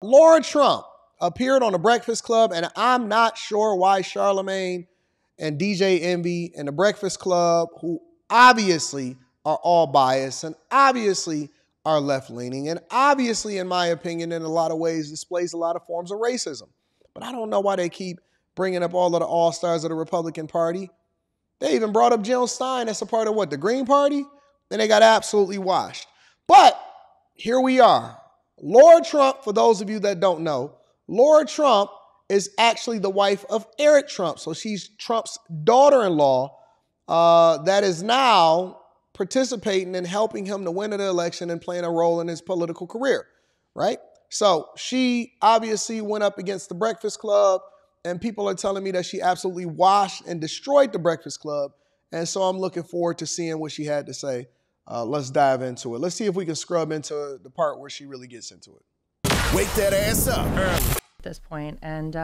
Laura Trump appeared on The Breakfast Club, and I'm not sure why Charlamagne and DJ Envy and The Breakfast Club, who obviously are all biased and obviously are left-leaning and obviously, in my opinion, in a lot of ways displays a lot of forms of racism. But I don't know why they keep bringing up all of the all-stars of the Republican Party. They even brought up Jill Stein as a part of what, the Green Party? And they got absolutely washed. But here we are. Laura Trump, for those of you that don't know, Laura Trump is actually the wife of Eric Trump. So she's Trump's daughter-in-law that is now participating in helping him to win the election and playing a role in his political career, right? So she obviously went up against The Breakfast Club, and people are telling me that she absolutely washed and destroyed The Breakfast Club. And so I'm looking forward to seeing what she had to say. Let's dive into it. Let's see if we can scrub into the part where she really gets into it. Wake that ass up. At this point, and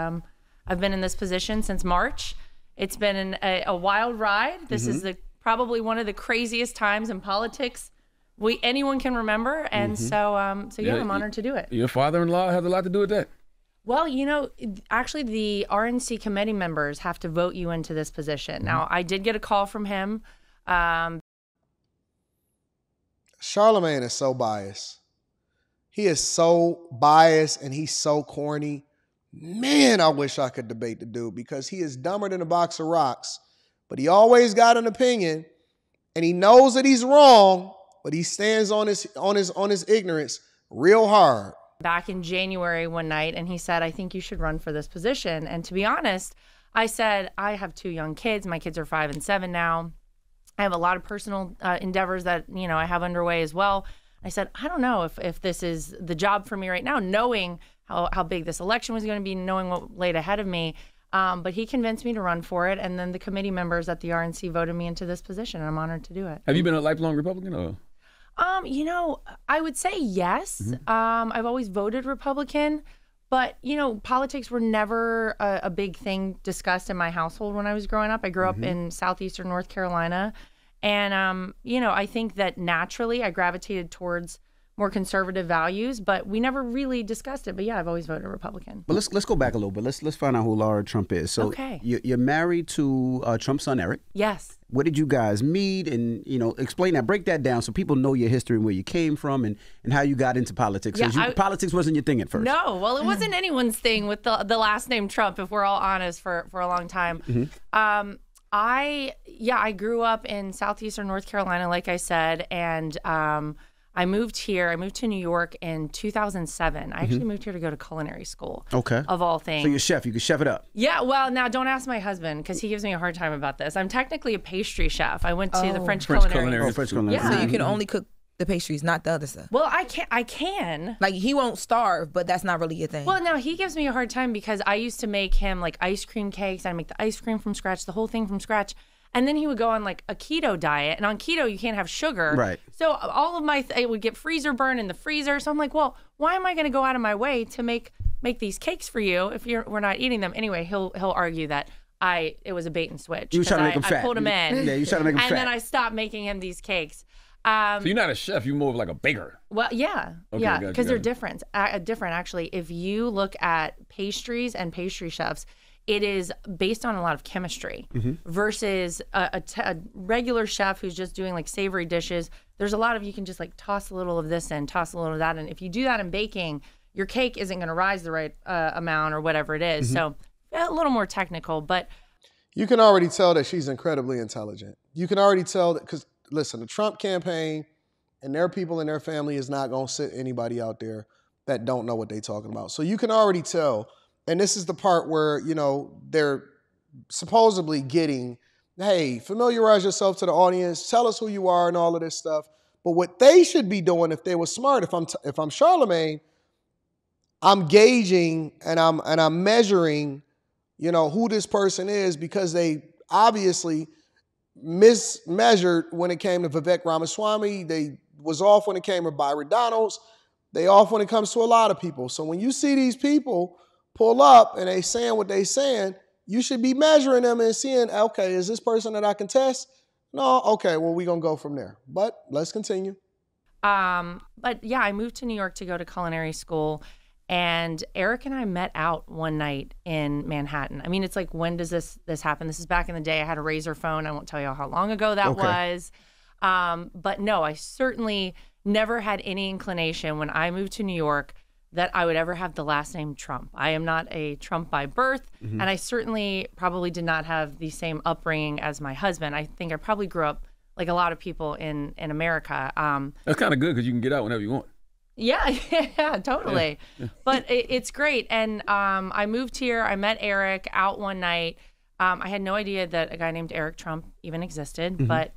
I've been in this position since March. It's been a wild ride. This is probably one of the craziest times in politics anyone can remember, and so yeah, I'm honored to do it. Your father-in-law has a lot to do with that. Well, you know, actually the RNC committee members have to vote you into this position. Now, I did get a call from him. Charlamagne is so biased. He is so biased and he's so corny. Man, I wish I could debate the dude because he is dumber than a box of rocks, but he always got an opinion and he knows that he's wrong, but he stands on his ignorance real hard. Back in January one night, and he said, I think you should run for this position. And to be honest, I said, I have 2 young kids. My kids are 5 and 7 now. I have a lot of personal endeavors that, you know, I have underway as well. I said, I don't know if this is the job for me right now, knowing how big this election was going to be, knowing what laid ahead of me. But he convinced me to run for it. And then the committee members at the RNC voted me into this position, and I'm honored to do it. Have you been a lifelong Republican or? You know, I would say yes. I've always voted Republican, but, you know, politics were never a big thing discussed in my household when I was growing up. I grew up in southeastern North Carolina. And, you know, I think that naturally I gravitated towards more conservative values, but we never really discussed it. But yeah, I've always voted Republican. But let's go back a little bit. Let's find out who Lara Trump is. So okay. You're married to Trump's son, Eric. Yes. Where did you guys meet? And, you know, explain that. Break that down so people know your history and where you came from and how you got into politics. Yeah, politics wasn't your thing at first. No. Well, it wasn't anyone's thing with the last name Trump, if we're all honest, for a long time. I grew up in southeastern North Carolina, like I said, and I moved here. I moved to New York in 2007. I actually moved here to go to culinary school. Okay. Of all things. So you're a chef. You can chef it up. Yeah. Well, now don't ask my husband because he gives me a hard time about this. I'm technically a pastry chef. I went to the French culinary. French culinary. Yeah. So you can only cook the pastries, not the other stuff. Well, I can. Like, he won't starve, but that's not really your thing. Well, now he gives me a hard time because I used to make him like ice cream cakes. I'd make the ice cream from scratch, the whole thing from scratch. And then he would go on like a keto diet. And on keto, you can't have sugar. Right. So all of it would get freezer burn in the freezer. So I'm like, well, why am I going to go out of my way to make these cakes for you if we're not eating them? Anyway, he'll argue that it was a bait and switch. You were trying to make him fat. I pulled him in. Yeah, you trying to make him fat. And then I stopped making him these cakes. So you're not a chef. You're more of like a baker. Well, yeah. Okay, yeah, gotcha, because they're different. Different, actually. If you look at pastries and pastry chefs, it is based on a lot of chemistry versus a regular chef who's just doing like savory dishes. There's a lot of, you can just like toss a little of this in, toss a little of that. And if you do that in baking, your cake isn't going to rise the right amount or whatever it is. So a little more technical, but. You can already tell that she's incredibly intelligent. You can already tell that, because listen, the Trump campaign and their people and their family is not going to sit anybody out there that don't know what they're talking about. So you can already tell. And this is the part where, you know, they're supposedly getting, hey, familiarize yourself to the audience, tell us who you are and all of this stuff. But what they should be doing if they were smart, if I'm Charlamagne, I'm gauging and I'm measuring, you know, who this person is because they obviously mismeasured when it came to Vivek Ramaswamy. They was off when it came to Byron Donalds. They off when it comes to a lot of people. So when you see these people pull up and they saying what they saying, you should be measuring them and seeing, okay, is this person that I can test? No, okay, well, we're going to go from there. But let's continue. But yeah, I moved to New York to go to culinary school. And Eric and I met out one night in Manhattan. I mean, it's like, when does this happen? This is back in the day. I had a Razor phone. I won't tell you how long ago that was. But no, I certainly never had any inclination when I moved to New York that I would ever have the last name Trump. I am not a Trump by birth, and I certainly probably did not have the same upbringing as my husband. I think I probably grew up like a lot of people in America. That's kind of good because you can get out whenever you want. Yeah, totally. Yeah. But it's great. And I moved here. I met Eric out one night. I had no idea that a guy named Eric Trump even existed, but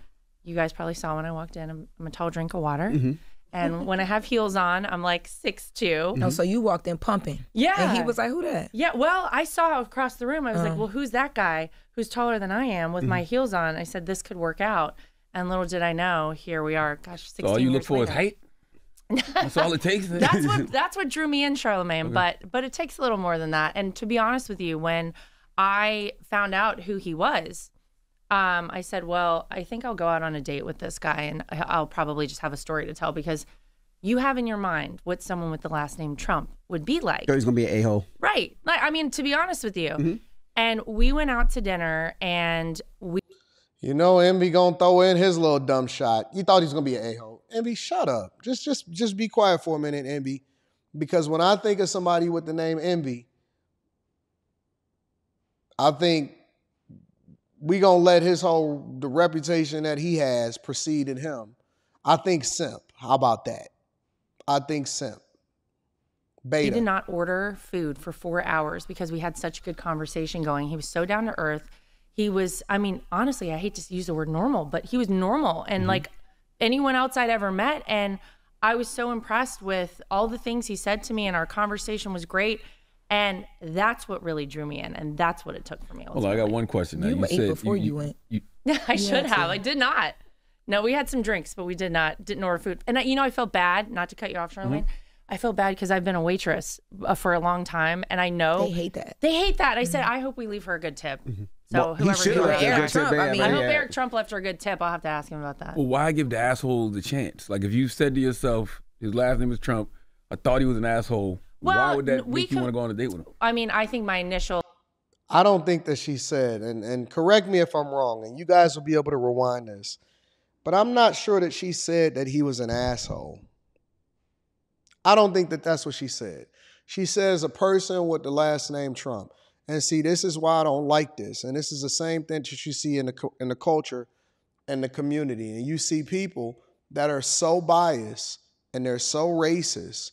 you guys probably saw when I walked in, I'm a tall drink of water. And when I have heels on, I'm like 6'2". Oh, so you walked in pumping. Yeah. And he was like, who that? Yeah, well, I saw across the room. I was like, well, who's that guy who's taller than I am with my heels on? I said, this could work out. And little did I know, here we are. Gosh, 16 years later. So all you look for is height? That's all it takes? That's what drew me in, Charlamagne. Okay. But it takes a little more than that. And to be honest with you, when I found out who he was, I said, well, I think I'll go out on a date with this guy, and I'll probably just have a story to tell, because you have in your mind what someone with the last name Trump would be like. So he's going to be an a-hole. Right. Like, I mean, to be honest with you. And we went out to dinner, and we... You know, Envy gonna throw in his little dumb shot. You thought he was gonna be an a-hole. Envy, shut up. Just be quiet for a minute, Envy. Because when I think of somebody with the name Envy, I think we gonna let the reputation that he has precede in him. I think simp. How about that? I think simp. Beta. He did not order food for 4 hours because we had such a good conversation going. He was so down to earth. He was, I mean, honestly, I hate to use the word normal, but he was normal and like anyone else I'd ever met. And I was so impressed with all the things he said to me, and our conversation was great. And that's what really drew me in, and that's what it took for me. Hold on, I got one question. Now, you ate before you went. I should have. I did not. No, we had some drinks, but we didn't order food. And I felt bad, not to cut you off, Charlamagne. I feel bad because I've been a waitress for a long time, and I know they hate that. They hate that. I said, I hope we leave her a good tip. So well, whoever Eric Trump, I hope Eric Trump left her a good tip. I'll have to ask him about that. Well, why give the asshole the chance? Like, if you said to yourself, his last name is Trump, I thought he was an asshole, why would that make you want to go on a date with him? I mean, I think my initial... I don't think that she said, and correct me if I'm wrong, and you guys will be able to rewind this, but I'm not sure that she said that he was an asshole. I don't think that that's what she said. She says a person with the last name Trump. And see, this is why I don't like this. And this is the same thing that you see in the culture and the community. And you see people that are so biased and they're so racist,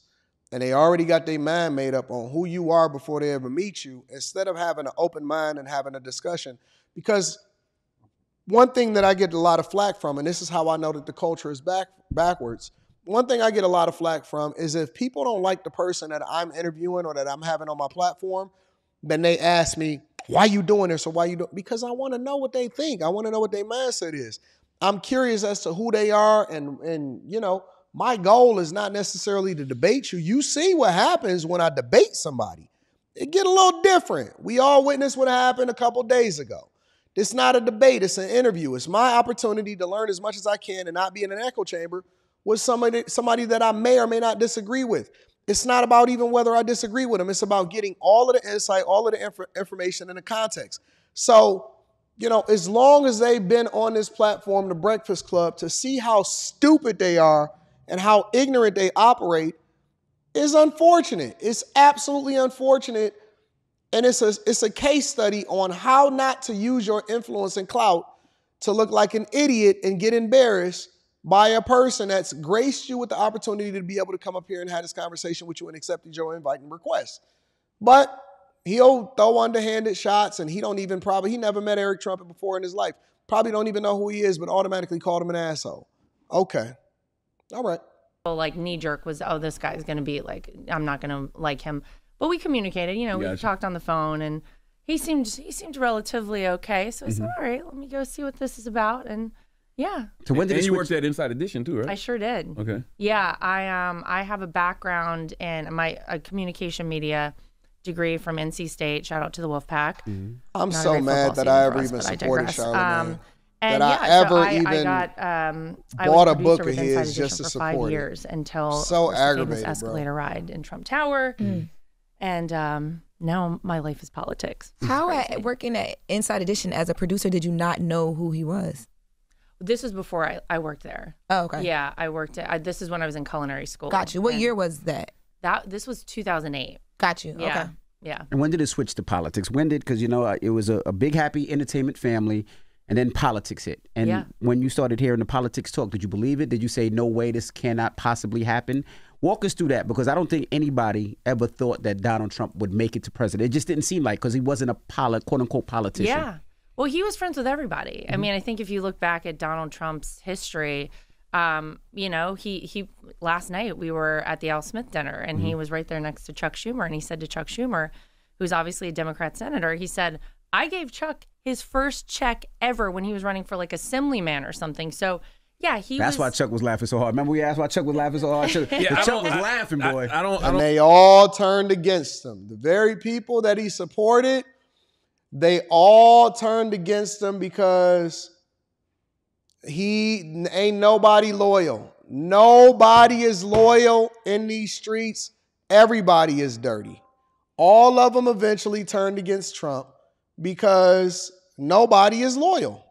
and they already got their mind made up on who you are before they ever meet you, instead of having an open mind and having a discussion. Because one thing that I get a lot of flack from, and this is how I know that the culture is backwards, one thing I get a lot of flack from is if people don't like the person that I'm interviewing or that I'm having on my platform, then they ask me, why you doing this or why you doing? Because I want to know what they think. I want to know what their mindset is. I'm curious as to who they are, and you know, my goal is not necessarily to debate you. You see what happens when I debate somebody. It get a little different. We all witnessed what happened a couple days ago. It's not a debate, it's an interview. It's my opportunity to learn as much as I can and not be in an echo chamber with somebody that I may or may not disagree with. It's not about even whether I disagree with them. It's about getting all of the insight, all of the information in the context. So, you know, as long as they've been on this platform, the Breakfast Club, to see how stupid they are and how ignorant they operate is unfortunate. It's absolutely unfortunate. And it's a case study on how not to use your influence and clout to look like an idiot and get embarrassed by a person that's graced you with the opportunity to be able to come up here and have this conversation with you and accepted your invite and request. But he'll throw underhanded shots, and he never met Eric Trump before in his life. Probably don't even know who he is, but automatically called him an asshole. Okay. All right. Like knee jerk was, oh, this guy's going to be like, I'm not going to like him. But we communicated, you know, we talked on the phone, and he seemed relatively okay. So I said, all right, let me go see what this is about. And yeah. So when did you worked at Inside Edition too, right? I sure did. Okay. Yeah, I have a background in a communication media degree from NC State. Shout out to the Wolfpack. I'm so mad that I ever even supported Charlamagne. And that I bought was a book of producer with Inside his just Edition to for 5 support years until so of course, the famous aggravated, escalator ride in Trump Tower. And now my life is politics. How working at Inside Edition as a producer did you not know who he was? This was before I worked there. Oh, okay. Yeah, I worked this is when I was in culinary school. Got you. What year was that? This was 2008. Got you. Yeah. Okay. Yeah. And when did it switch to politics? When did, because, you know, it was a big, happy entertainment family, and then politics hit. And when you started hearing the politics talk, did you believe it? Did you say, no way, this cannot possibly happen? Walk us through that, because I don't think anybody ever thought that Donald Trump would make it to president. It just didn't seem like, because he wasn't a quote-unquote politician. Yeah. Well, he was friends with everybody. I mean, I think if you look back at Donald Trump's history, you know, he last night we were at the Al Smith dinner, and he was right there next to Chuck Schumer, and he said to Chuck Schumer, who's obviously a Democrat senator, he said, I gave Chuck his first check ever when he was running for like assemblyman or something. So yeah, That's why Chuck was laughing so hard. Remember we asked why Chuck was laughing so hard? Chuck was laughing, boy. And they all turned against him. The very people that he supported, they all turned against him because he ain't nobody loyal. Nobody is loyal in these streets. Everybody is dirty. All of them eventually turned against Trump because nobody is loyal.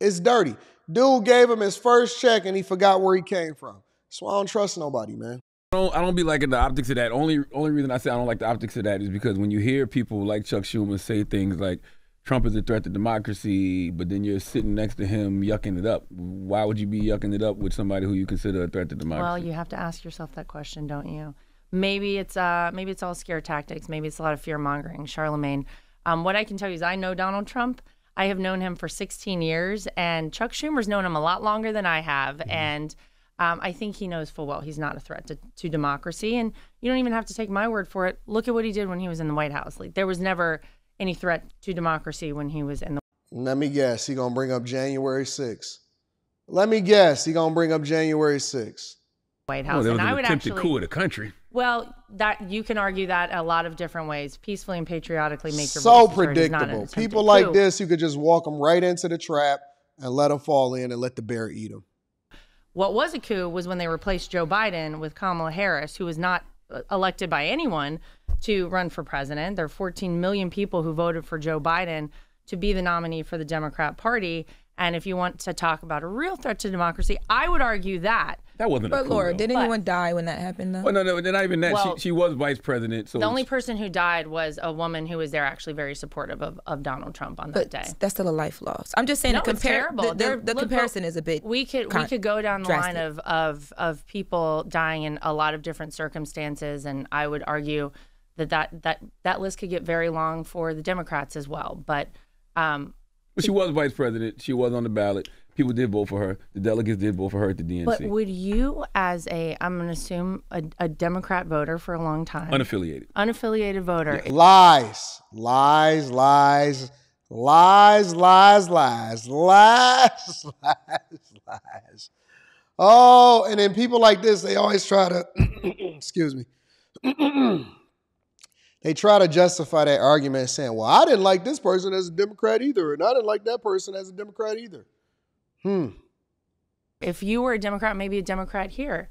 It's dirty. Dude gave him his first check and he forgot where he came from. That's why I don't trust nobody, man. I don't be liking the optics of that. Only reason I say I don't like the optics of that is because when you hear people like Chuck Schumer say things like Trump is a threat to democracy, but then you're sitting next to him yucking it up. Why would you be yucking it up with somebody who you consider a threat to democracy? Well, you have to ask yourself that question, don't you? Maybe it's all scare tactics. Maybe it's a lot of fear mongering. Charlamagne. What I can tell you is I know Donald Trump. I have known him for 16 years, and Chuck Schumer's known him a lot longer than I have. And I think he knows full well he's not a threat to democracy. And you don't even have to take my word for it. Look at what he did when he was in the White House. Like, there was never any threat to democracy when he was in the. Let me guess, he gonna bring up January 6th. Let me guess, he gonna bring up January 6th. White House. There was and an I would attempted actually coup of the country. Well, that you can argue that a lot of different ways. Peacefully and patriotically make your So voices heard is not an predictable. attempted People like coup. this, you could just walk them right into the trap and let them fall in and let the bear eat them. What was a coup was when they replaced Joe Biden with Kamala Harris, who was not elected by anyone to run for president. There are 14 million people who voted for Joe Biden to be the nominee for the Democrat Party. And if you want to talk about a real threat to democracy, I would argue that. That wasn't a coup. But Laura, though. did anyone die when that happened, though? Well, no, not even that. Well, she was vice president. So the only person who died was a woman who was there actually very supportive of Donald Trump on that But day. that's still a life loss. I'm just saying No, the it's terrible. The comparison is a bit We could go down the drastic. line of people dying in a lot of different circumstances, and I would argue that list could get very long for the Democrats as well. But she was vice president. She was on the ballot. People did vote for her. The delegates did vote for her at the DNC. But would you, as I'm going to assume a Democrat voter for a long time, unaffiliated voter, Lies, lies, lies, lies, lies, lies, lies, lies, lies. Oh, and then people like this, they always try to, excuse me, they try to justify that argument saying, well, I didn't like this person as a Democrat either, and I didn't like that person as a Democrat either. If you were a Democrat, maybe a Democrat here,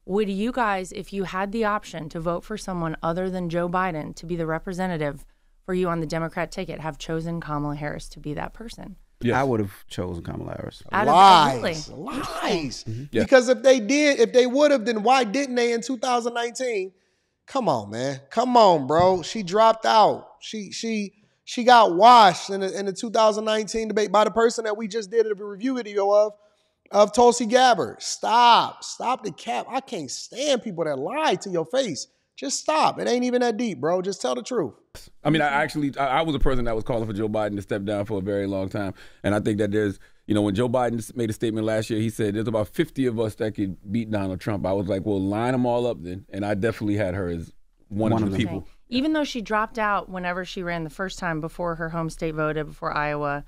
would you guys, if you had the option to vote for someone other than Joe Biden to be the representative for you on the Democrat ticket, have chosen Kamala Harris to be that person? Yes. I would have chosen Kamala Harris. Lies. Yeah. Because if they would have, then why didn't they in 2019? Come on, man. Come on, bro. She dropped out. She got washed in the 2019 debate by the person that we just did a review video of Tulsi Gabbard. Stop the cap. I can't stand people that lie to your face. Just stop. It ain't even that deep, bro. Just tell the truth. I mean, I was a person that was calling for Joe Biden to step down for a very long time. And I think that there's, when Joe Biden made a statement last year, he said there's about 50 of us that could beat Donald Trump. I was like, well, line them all up then. And I definitely had her as one of the people. Okay. Even though she dropped out whenever she ran the first time before her home state voted, before Iowa,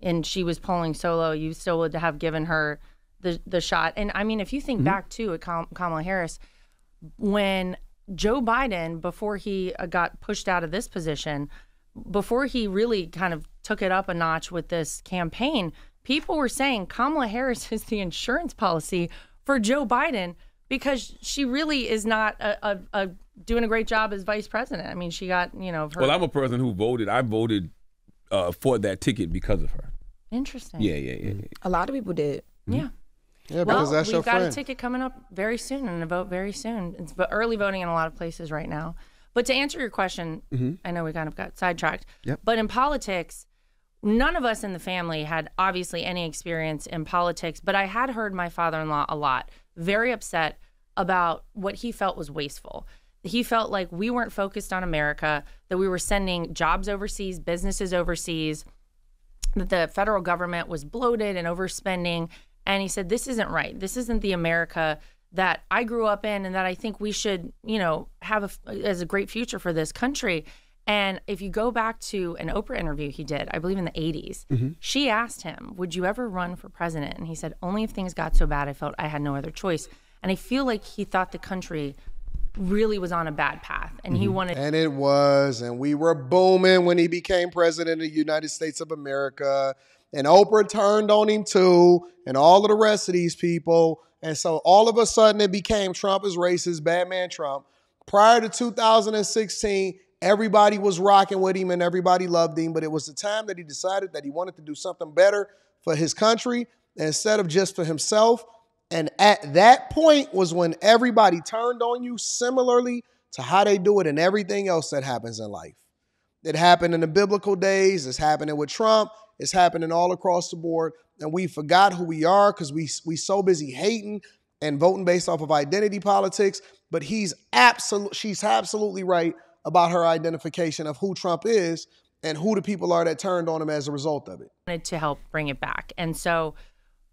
and she was polling solo, you still would have given her the shot. And I mean, if you think back to at Kamala Harris, when Joe Biden, before he got pushed out of this position, before he really kind of took it up a notch with this campaign, people were saying Kamala Harris is the insurance policy for Joe Biden because she really is not a doing a great job as vice president. I mean, she got, her... Well, I'm a person who voted. I voted for that ticket because of her. Interesting. Yeah. A lot of people did. Yeah. Yeah, because that's your friend. We've got a ticket coming up very soon and a vote very soon. It's early voting in a lot of places right now. But to answer your question, I know we kind of got sidetracked. Yep. But in politics, none of us in the family had obviously any experience in politics, but I had heard my father-in-law a lot, very upset about what he felt was wasteful. He felt like we weren't focused on America, that we were sending jobs overseas, businesses overseas, that the federal government was bloated and overspending. And he said, this isn't right. This isn't the America that I grew up in and that I think we should, have as a great future for this country. And if you go back to an Oprah interview he did, I believe in the 80s, she asked him, would you ever run for president? And he said, only if things got so bad I felt I had no other choice. And I feel like he thought the country really was on a bad path and he wanted... And it was, and we were booming when he became president of the United States of America. And Oprah turned on him too, and all of the rest of these people. And so all of a sudden it became Trump is racist, bad man Trump. Prior to 2016, everybody was rocking with him and everybody loved him. But it was the time that he decided that he wanted to do something better for his country instead of just for himself. And at that point was when everybody turned on you, similarly to how they do it in everything else that happens in life. It happened in the biblical days. It's happening with Trump. It's happening all across the board. And we forgot who we are because we so busy hating and voting based off of identity politics. But she's absolutely right about her identification of who Trump is and who the people are that turned on him as a result of it. Wanted to help bring it back. And so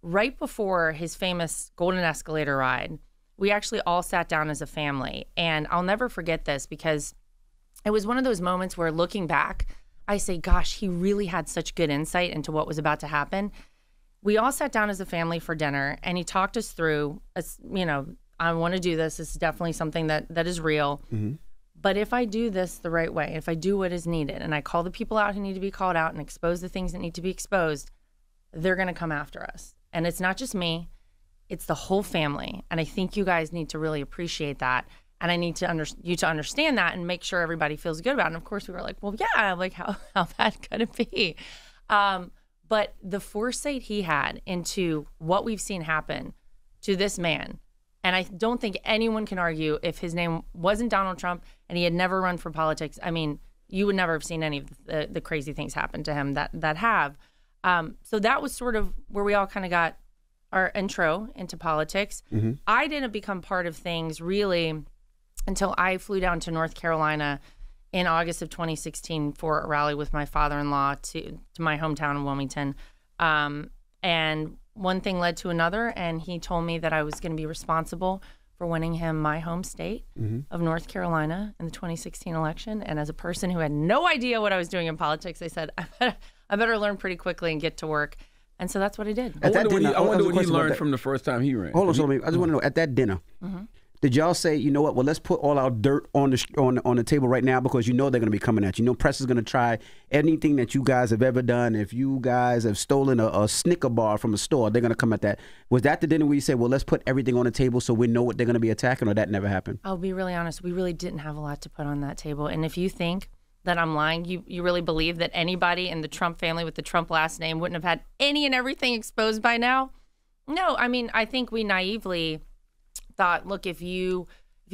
right before his famous golden escalator ride, we actually all sat down as a family. And I'll never forget this because it was one of those moments where looking back, I say, gosh, he really had such good insight into what was about to happen. We all sat down as a family for dinner and he talked us through, I want to do this. This is definitely something that is real. But if I do this the right way, if I do what is needed and I call the people out who need to be called out and expose the things that need to be exposed, they're going to come after us. And it's not just me, it's the whole family. And I think you guys need to really appreciate that. And I need you to understand that and make sure everybody feels good about it. And of course we were like, well, yeah, like how bad could it be? But the foresight he had into what we've seen happen to this man, and I don't think anyone can argue if his name wasn't Donald Trump and he had never run for politics. I mean, you would never have seen any of the crazy things happen to him that have. So that was sort of where we all kind of got our intro into politics. I didn't become part of things really until I flew down to North Carolina in August of 2016 for a rally with my father-in-law to my hometown in Wilmington. And one thing led to another, and he told me that I was going to be responsible for winning him my home state of North Carolina in the 2016 election. And as a person who had no idea what I was doing in politics, I said, I better learn pretty quickly and get to work. And so that's what I did. I wonder what he learned from the first time he ran. Hold on, I just want to know, at that dinner, did y'all say, you know what, well, let's put all our dirt on the table right now because you know they're going to be coming at you. You know, press is going to try anything that you guys have ever done. If you guys have stolen a Snicker bar from a store, they're going to come at that. Was that the dinner where you said, well, let's put everything on the table so we know what they're going to be attacking, or that never happened? I'll be really honest. We really didn't have a lot to put on that table. And if you think that I'm lying, you really believe that anybody in the Trump family with the Trump last name wouldn't have had any and everything exposed by now? No, I mean, I think we naively thought, look, if you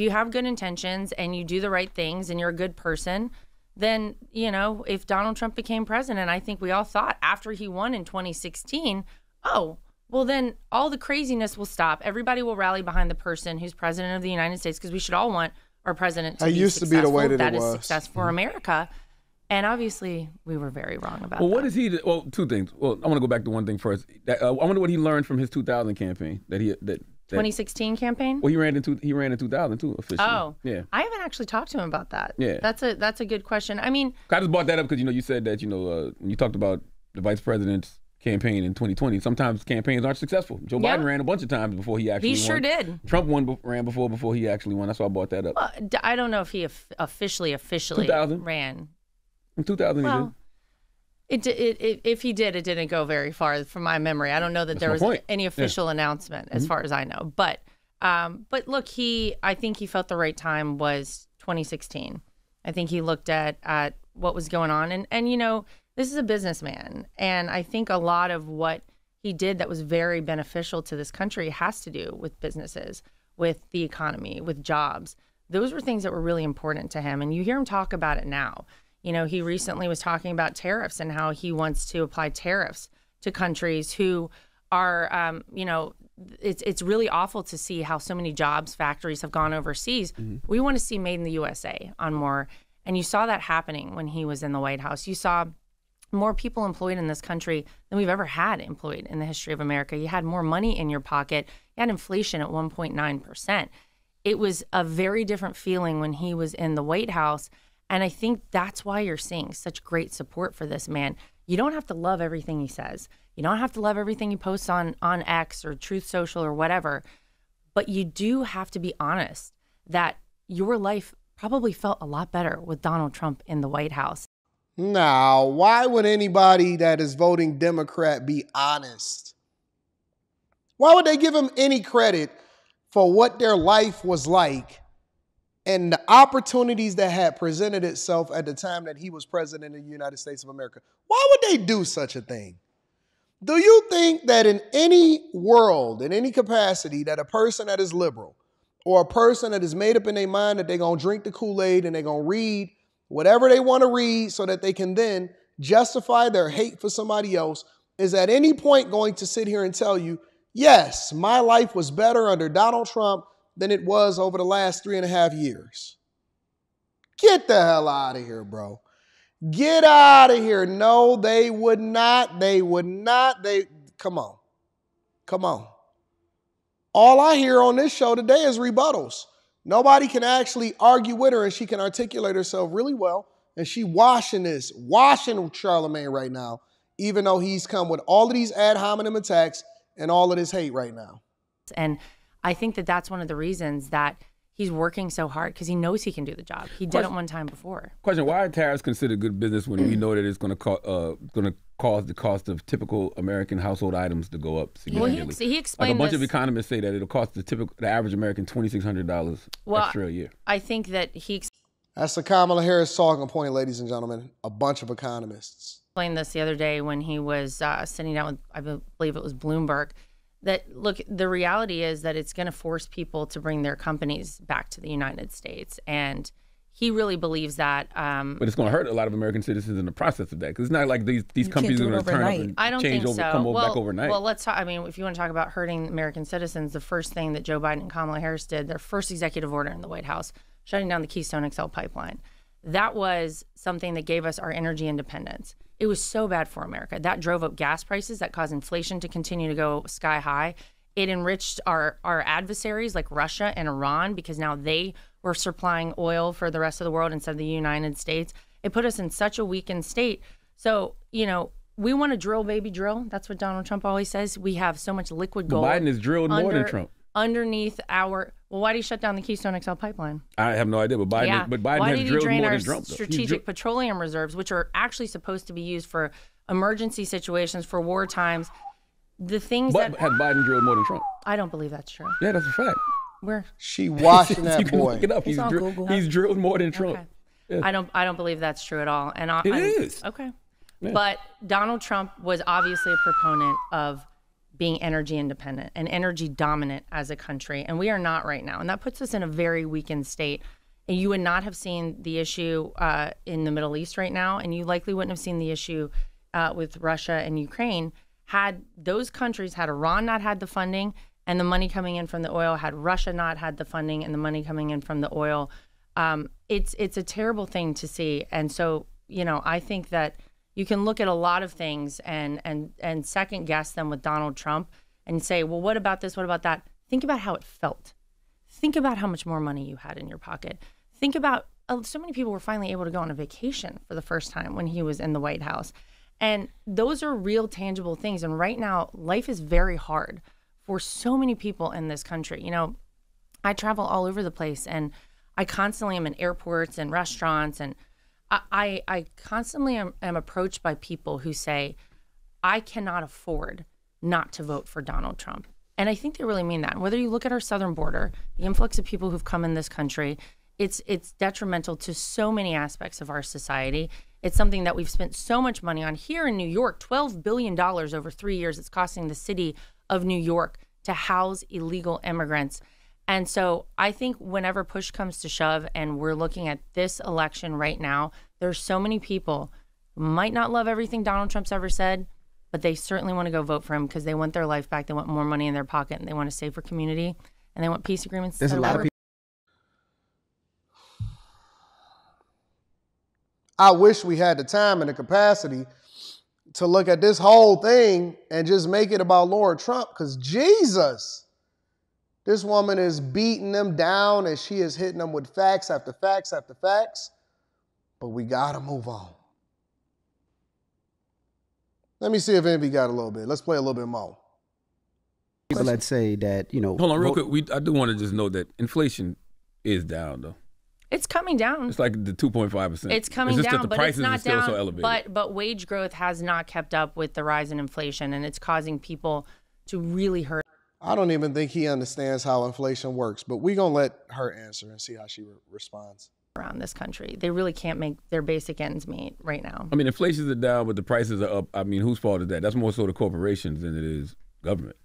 have good intentions and you do the right things and you're a good person, then, if Donald Trump became president, I think we all thought after he won in 2016, oh, well, then all the craziness will stop. Everybody will rally behind the person who's president of the United States because we should all want our president to be used successful. To be the way that it is was. Success for America. And obviously, we were very wrong about that. What is he? Well, two things. Well, I want to go back to one thing first. I wonder what he learned from his 2000 campaign. 2016 campaign? Well, he ran in 2000 too, officially. Oh, yeah. I haven't actually talked to him about that. Yeah, that's a good question. I mean, I just brought that up because you said that when you talked about the vice president's campaign in 2020, sometimes campaigns aren't successful. Joe Biden ran a bunch of times before he actually won. He sure did. Trump ran before he actually won. That's why I brought that up. I don't know if he officially 2000. ran. In 2000, he did. If he did, it didn't go very far from my memory. I don't know that there was any official announcement as far as I know. But look, I think he felt the right time was 2016. I think he looked at what was going on. And you know, this is a businessman. And I think a lot of what he did that was very beneficial to this country has to do with businesses, with the economy, with jobs. Those were things that were really important to him. And you hear him talk about it now. You know, he recently was talking about tariffs and how he wants to apply tariffs to countries who are, you know, it's really awful to see how so many jobs, factories have gone overseas. We want to see made in the USA on more. And you saw that happening when he was in the White House. You saw more people employed in this country than we've ever had employed in the history of America. You had more money in your pocket. You had inflation at 1.9%. It was a very different feeling when he was in the White House. And I think that's why you're seeing such great support for this man. You don't have to love everything he says. You don't have to love everything he posts on X or Truth Social or whatever. But you do have to be honest that your life probably felt a lot better with Donald Trump in the White House. Now, why would anybody that is voting Democrat be honest? Why would they give him any credit for what their life was like and the opportunities that had presented itself at the time that he was president of the United States of America? Why would they do such a thing? Do you think that in any world, in any capacity, that a person that is liberal or a person that is made up in their mind that they're going to drink the Kool-Aid and they're going to read whatever they want to read so that they can then justify their hate for somebody else is at any point going to sit here and tell you, yes, my life was better under Donald Trump than it was over the last 3.5 years? Get the hell out of here, bro. Get out of here. No, they would not. They would not. Come on. Come on. All I hear on this show today is rebuttals. Nobody can actually argue with her, and she can articulate herself really well. And she washing Charlamagne right now, even though he's come with all of these ad hominem attacks and all of this hate right now. And I think that that's one of the reasons that he's working so hard, because he knows he can do the job. He did it one time before. Question: why are tariffs considered good business when we know that it's going to cause the cost of typical American household items to go up significantly? Well, he explained like a bunch of economists say that it'll cost the average American $2,600 extra a year. I think that that's the Kamala Harris talking point, ladies and gentlemen. A bunch of economists explained this the other day when he was sitting down with, I believe it was Bloomberg. That, look, the reality is that it's going to force people to bring their companies back to the United States. And he really believes that. But it's going to hurt a lot of American citizens in the process of that. Because it's not like these companies are going to turn up and change over, come back overnight. Well, let's talk. I mean, if you want to talk about hurting American citizens, the first thing that Joe Biden and Kamala Harris did, their first executive order in the White House, shutting down the Keystone XL pipeline. That was something that gave us our energy independence. It was so bad for America. That drove up gas prices. That caused inflation to continue to go sky high. It enriched our adversaries like Russia and Iran, because now they were supplying oil for the rest of the world instead of the United States. It put us in such a weakened state. So, you know, we want to drill, baby, drill. That's what Donald Trump always says. We have so much liquid gold. Biden has drilled more than Trump. Underneath our, well, why did he shut down the Keystone XL pipeline? I have no idea, but Biden has drilled more than Trump. Strategic petroleum reserves, which are actually supposed to be used for emergency situations, for war times. The things but has Biden drilled more than Trump? I don't believe that's true. Yeah, that's a fact. Where? She washing that you can boy. Look it up. He's drilled more than Trump. Okay. Yeah. I don't believe that's true at all. And it is. Okay. Yeah. But Donald Trump was obviously a proponent of being energy independent and energy dominant as a country. And we are not right now. And that puts us in a very weakened state. And you would not have seen the issue in the Middle East right now. And you likely wouldn't have seen the issue with Russia and Ukraine had those countries, had Iran not had the funding and the money coming in from the oil, had Russia not had the funding and the money coming in from the oil. It's a terrible thing to see. And so, you know, I think that you can look at a lot of things and second guess them with Donald Trump and say, well, what about this? What about that? Think about how it felt. Think about how much more money you had in your pocket. Think about so many people were finally able to go on a vacation for the first time when he was in the White House. And those are real tangible things. And right now, life is very hard for so many people in this country. You know, I travel all over the place and I constantly am in airports and restaurants, and I constantly am approached by people who say, I cannot afford not to vote for Donald Trump. And I think they really mean that. Whether you look at our southern border, the influx of people who've come in this country, it's detrimental to so many aspects of our society. It's something that we've spent so much money on here in New York, $12 billion over 3 years. It's costing the city of New York to house illegal immigrants. And so I think whenever push comes to shove and we're looking at this election right now, there's so many people who might not love everything Donald Trump's ever said, but they certainly want to go vote for him because they want their life back. They want more money in their pocket and they want a safer community and they want peace agreements. There's a lot of people. I wish we had the time and the capacity to look at this whole thing and just make it about Laura Trump, because Jesus, this woman is beating them down and she is hitting them with facts after facts after facts, but we got to move on. Let me see if Envy got a little bit. Let's play a little bit more. People that say that, you know. Hold on real quick. I do want to just note that inflation is down, though. It's coming down. It's like the 2.5%. It's coming just down, that the but prices it's not are still down. so elevated. But wage growth has not kept up with the rise in inflation, and it's causing people to really hurt. I don't even think he understands how inflation works, but we're going to let her answer and see how she responds. Around this country, they really can't make their basic ends meet right now. I mean, inflations are down, but the prices are up. I mean, whose fault is that? That's more so the corporations than it is government.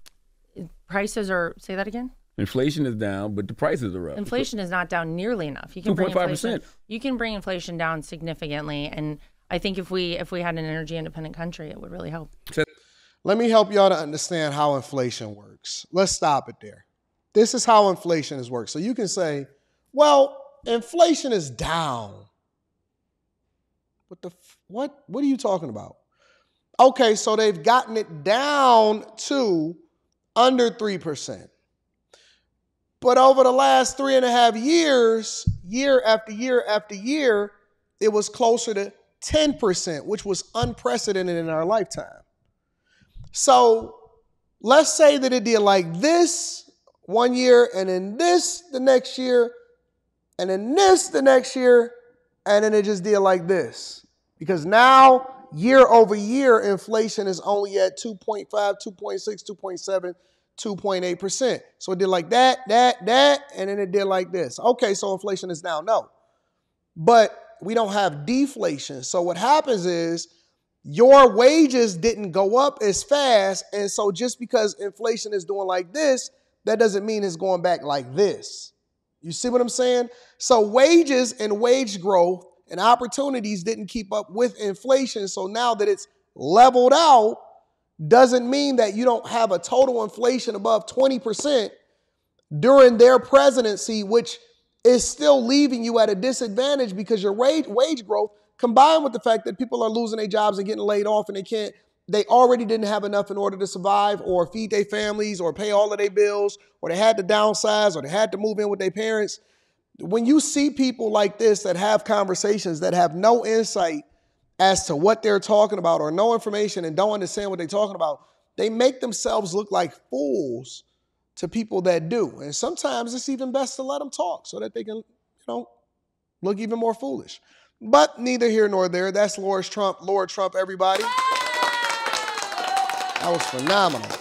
Prices are, say that again? Inflation is down, but the prices are up. Inflation is not down nearly enough. You can bring 2.5%. You can bring inflation down significantly, and I think if we had an energy independent country, it would really help. Let me help y'all to understand how inflation works. Let's stop it there. This is how inflation is works. So you can say, well, inflation is down. What are you talking about? Okay, so they've gotten it down to under 3%. But over the last 3.5 years, year after year after year, it was closer to 10%, which was unprecedented in our lifetime. So let's say that it did like this one year, and then this the next year, and then this the next year, and then it just did like this. Because now, year over year, inflation is only at 2.5, 2.6, 2.7, 2.8%. So it did like that, and then it did like this. Okay, so inflation is down. No. But we don't have deflation. So what happens is your wages didn't go up as fast. And so just because inflation is doing like this, that doesn't mean it's going back like this. You see what I'm saying? So wages and wage growth and opportunities didn't keep up with inflation. So now that it's leveled out, doesn't mean that you don't have a total inflation above 20% during their presidency, which is still leaving you at a disadvantage because your wage growth combined with the fact that people are losing their jobs and getting laid off and they already didn't have enough in order to survive or feed their families or pay all of their bills, or they had to downsize, or they had to move in with their parents. When you see people like this that have conversations that have no insight as to what they're talking about or no information and don't understand what they're talking about, they make themselves look like fools to people that do. And sometimes it's even best to let them talk so that they can, look even more foolish. But neither here nor there. That's Laura Trump, everybody. That was phenomenal.